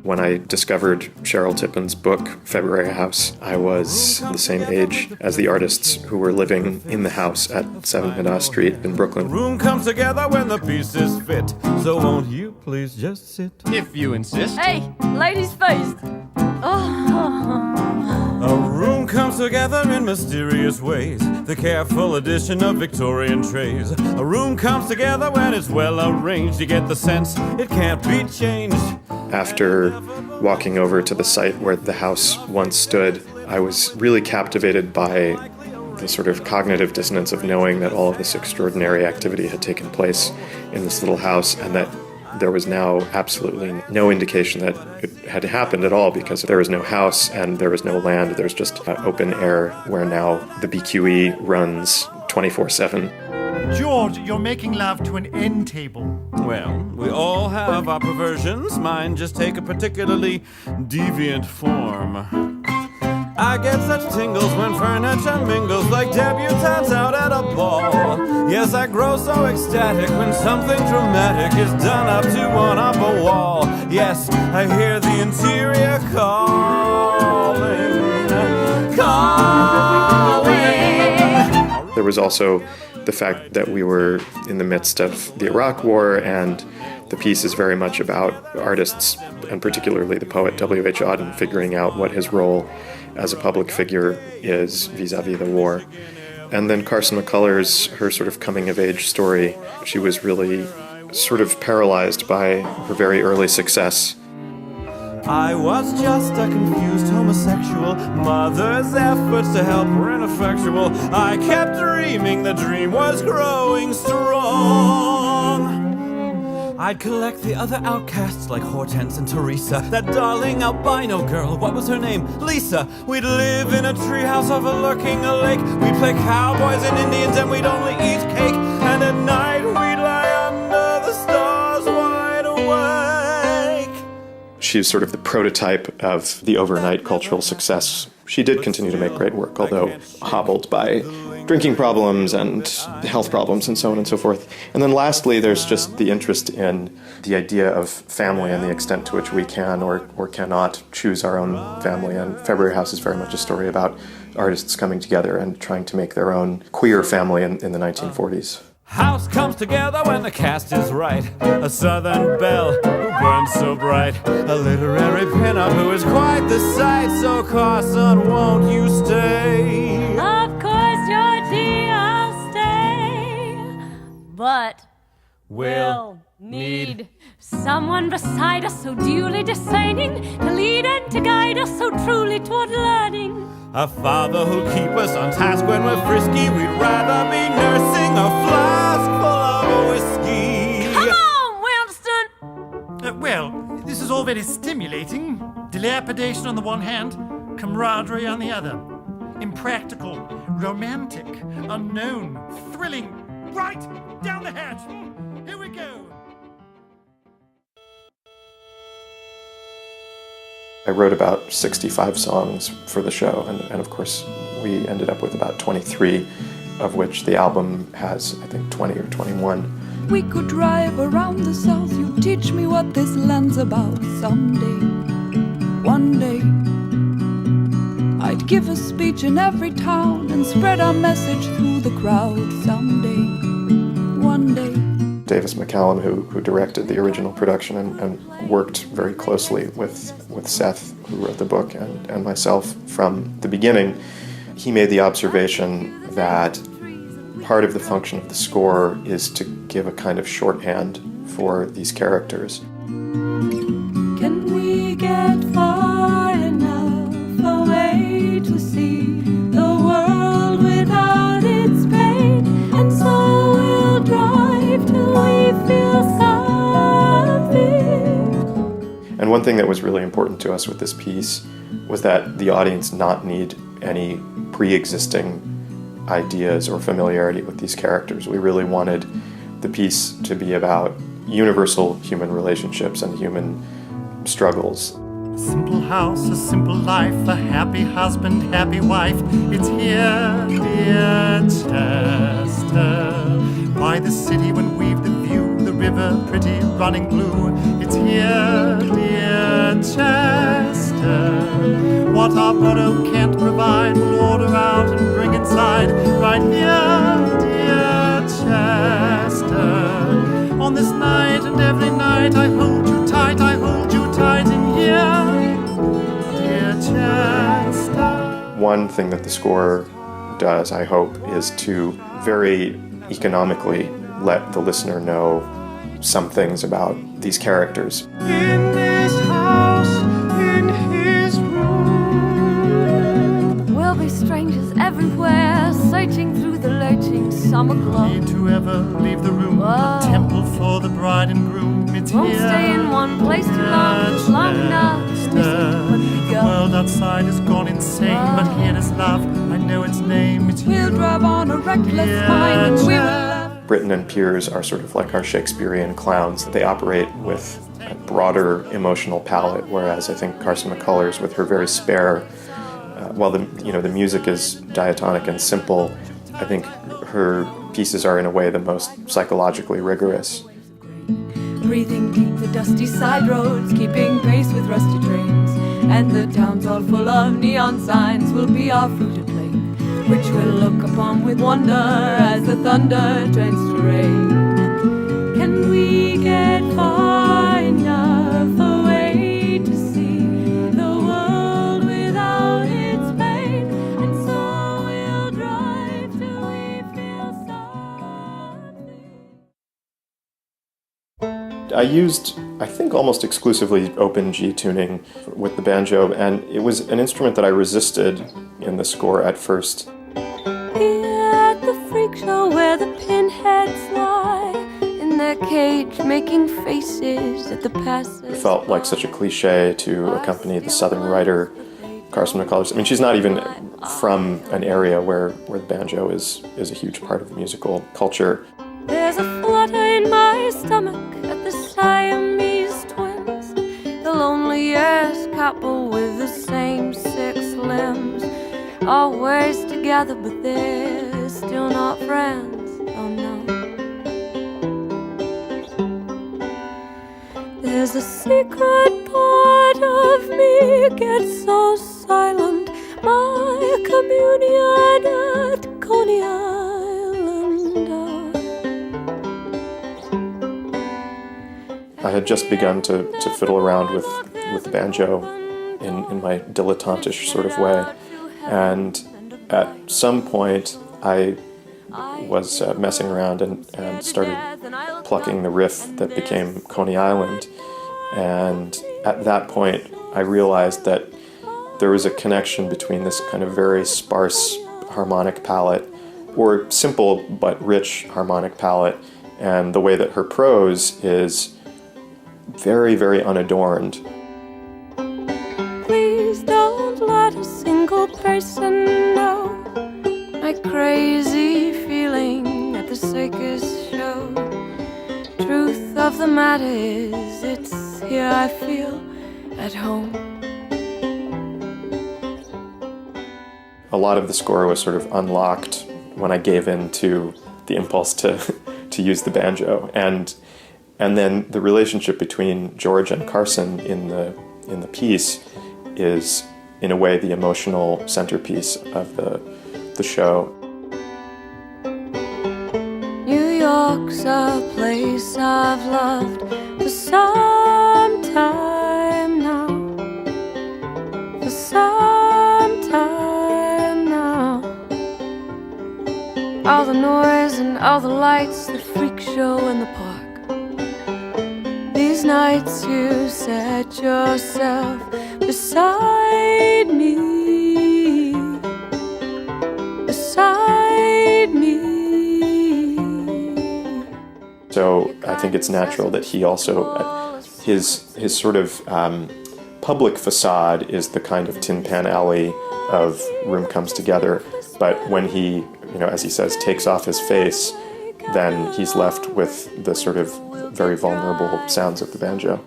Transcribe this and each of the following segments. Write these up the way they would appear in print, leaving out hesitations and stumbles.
When I discovered Cheryl Tippin's book, February House, I was the same age as the artists who were living in the house at 7 Midas Street in Brooklyn. The room comes together when the pieces fit, so won't you please just sit? If you insist. Hey, ladies first. A room comes together in mysterious ways, the careful addition of Victorian trays. A room comes together when it's well arranged. You get the sense it can't be changed. After walking over to the site where the house once stood, I was really captivated by the sort of cognitive dissonance of knowing that all of this extraordinary activity had taken place in this little house, and that there was now absolutely no indication that it had happened at all, because there was no house and there was no land. There's just open air where now the BQE runs 24/7. George, you're making love to an end table. Well, we all have our perversions. Mine just take a particularly deviant form. I get such tingles when furniture mingles like debutantes out at a ball. Yes, I grow so ecstatic when something dramatic is done up to one upper wall. Yes, I hear the interior calling. There was also the fact that we were in the midst of the Iraq War, and the piece is very much about artists, and particularly the poet W.H. Auden, figuring out what his role as a public figure is vis-a-vis the war. And then Carson McCullers, her sort of coming-of-age story, she was really sort of paralyzed by her very early success. I was just a confused homosexual. Mother's efforts to help were ineffectual. I kept dreaming the dream was growing strong. I'd collect the other outcasts like Hortense and Teresa. That darling albino girl, what was her name? Lisa. We'd live in a treehouse overlooking a lake. We'd play cowboys and Indians and we'd only eat cake. And at night we'd lie under the stars wide awake. She's sort of the prototype of the overnight cultural success. She did continue to make great work, although hobbled by drinking problems and health problems and so on and so forth. And then lastly, there's just the interest in the idea of family and the extent to which we can or cannot choose our own family. And February House is very much a story about artists coming together and trying to make their own queer family in the 1940s. House comes together when the cast is right. A southern belle who burns so bright. A literary pinup who is quite the sight. So Carson, won't you stay? Of course, Georgie, I'll stay. But we'll need someone beside us so duly discerning, to lead and to guide us so truly toward learning. A father who'll keep us on task when we're frisky. We'd rather be nursing a flask full of whiskey. Come on, Winston! Well, this is all very stimulating. Dilapidation on the one hand, camaraderie on the other. Impractical, romantic, unknown, thrilling. Right down the hatch. Here we go. I wrote about 65 songs for the show, and of course we ended up with about 23, of which the album has, I think, 20 or 21. We could drive around the south, you teach me what this land's about. Someday, one day, I'd give a speech in every town and spread our message through the crowd. Someday, one day. Davis McCallum, who directed the original production and worked very closely with Seth, who wrote the book, and myself from the beginning, he made the observation that part of the function of the score is to give a kind of shorthand for these characters. Can we get far enough away to see the world without its pain? And so we'll drive till we feel something. And one thing that was really important to us with this piece was that the audience not need any pre-existing ideas or familiarity with these characters. We really wanted the piece to be about universal human relationships and human struggles. A simple house, a simple life, a happy husband, happy wife. It's here, dear Chester, by the city when we've the view, the river pretty running blue. It's here, dear Chester. What our borough can't provide, we'll order out and bring inside. Right here, dear Chester. On this night and every night, I hold you tight in here, dear Chester. One thing that the score does, I hope, is to very economically let the listener know some things about these characters. In this house, in his room. We'll be strangers everywhere, searching through the lurching summer glow. Need to ever leave the room, a temple for the bride and groom. It's Won't here, stay in one place too long enough to miss it when we the go. world outside has gone insane, but here is love, I know its name, it's We'll you. drive on a reckless mind and we will. Britton and Piers are sort of like our Shakespearean clowns. They operate with a broader emotional palette, whereas I think Carson McCullers, with her very spare, while the music is diatonic and simple, I think her pieces are in a way the most psychologically rigorous. Breathing deep the dusty side roads, keeping pace with rusty trains. And the town's all full of neon signs will be our fruited plain, which we'll look upon with wonder as the thunder turns to rain. Can we get far enough away to see the world without its pain? And so we'll drive till we feel something. I used, I think, almost exclusively open G tuning with the banjo, and it was an instrument that I resisted in the score at first. Here at the freak show where the pinheads lie in their cage, making faces at the passers. It felt like such a cliche to accompany the Southern writer Carson McCullers. I mean, she's not even from an area where the banjo is a huge part of the musical culture. There's a flutter in my stomach at the Siamese twins, the loneliest couple with the same 6 limbs, always together but they're still not friends, oh no. There's a secret part of me gets so silent, my communion at Coney Island. I had just begun to fiddle around with the banjo in my dilettantish sort of way, and at some point I was messing around and started plucking the riff that became Coney Island, and at that point I realized that there was a connection between this kind of very sparse harmonic palette, or simple but rich harmonic palette, and the way that her prose is very, very unadorned. Please don't let a single person know my crazy feeling at the circus show. Truth of the matter is, it's here I feel at home. A lot of the score was sort of unlocked when I gave in to the impulse to use the banjo, and then the relationship between George and Carson in the piece is, in a way, the emotional centerpiece of the show. New York's a place I've loved for some time now. For some time now. All the noise and all the lights, the freak show in the park. These nights you set yourself beside me. Beside me. So I think it's natural that he also, his sort of public facade is the kind of Tin Pan Alley of Room Comes Together, but when he, as he says, takes off his face, then he's left with the sort of very vulnerable sounds of the banjo.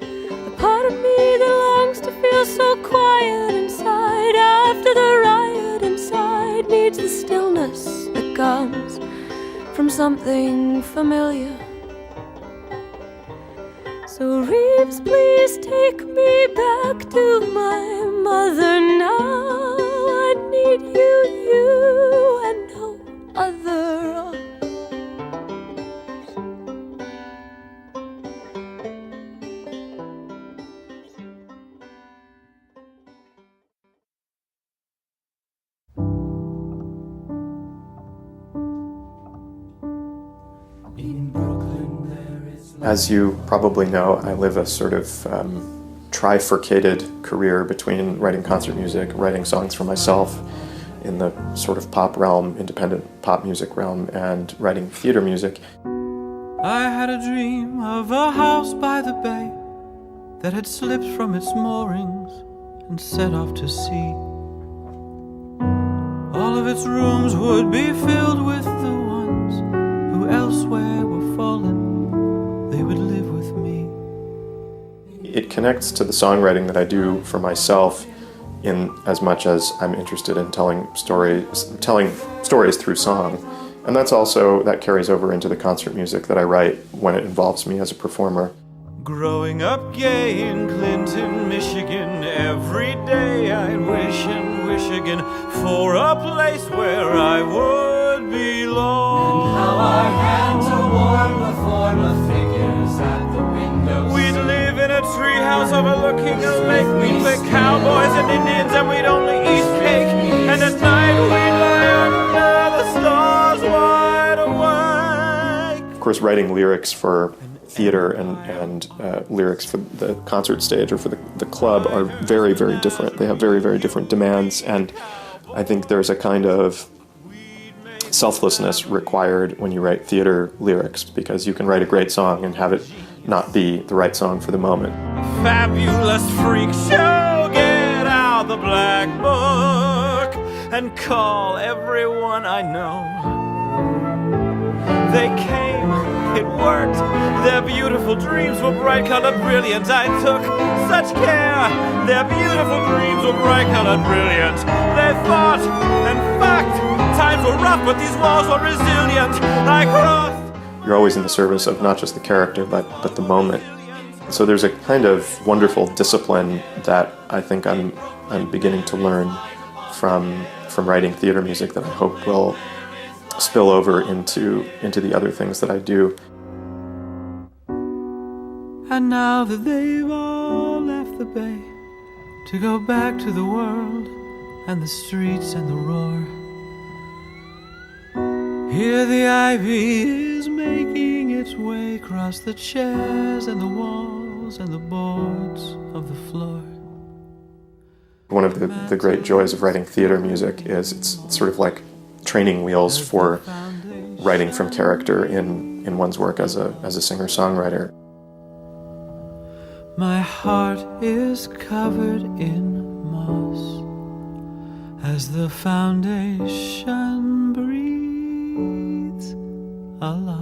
The part of me that longs to feel so quiet inside after the riot inside needs the stillness that comes from something familiar. So Reeves, please take me back to my mother now. I need you and no other. As you probably know, I live a sort of trifurcated career between writing concert music, writing songs for myself in the sort of pop realm, independent pop music realm, and writing theater music. I had a dream of a house by the bay that had slipped from its moorings and set off to sea. All of its rooms would be filled with the ones who elsewhere were fallen. They would live with me. It connects to the songwriting that I do for myself in as much as I'm interested in telling stories through song. And that carries over into the concert music that I write when it involves me as a performer. Growing up gay in Clinton, Michigan, every day I'd wish and wish again for a place where I would belong. And how our hands are warm before the figures at the windows. We'd live in a treehouse overlooking a lake. We'd play cowboys and Indians and we'd only eat cake. And at night we'd lie under the stars wide awake. Of course, writing lyrics for theater and lyrics for the concert stage or for the club are very, very different. They have very, very different demands, and I think there's a kind of selflessness required when you write theater lyrics, because you can write a great song and have it not be the right song for the moment. A fabulous freak show, get out the black book and call everyone I know. They came, it worked, their beautiful dreams were bright-colored, brilliant. I took such care, their beautiful dreams were bright-colored, brilliant. They thought, in fact, times were rough, but these walls were resilient. I crossed. You're always in the service of not just the character, but the moment. So there's a kind of wonderful discipline that I think I'm beginning to learn from writing theater music that I hope will spill over into the other things that I do. And now that they've all left the bay to go back to the world and the streets and the roar, here the ivy is making its way across the chairs and the walls and the boards of the floor. One of the great joys of writing theater music is it's sort of like training wheels for writing from character in one's work as a singer-songwriter. My heart is covered in moss as the foundation breathes alive.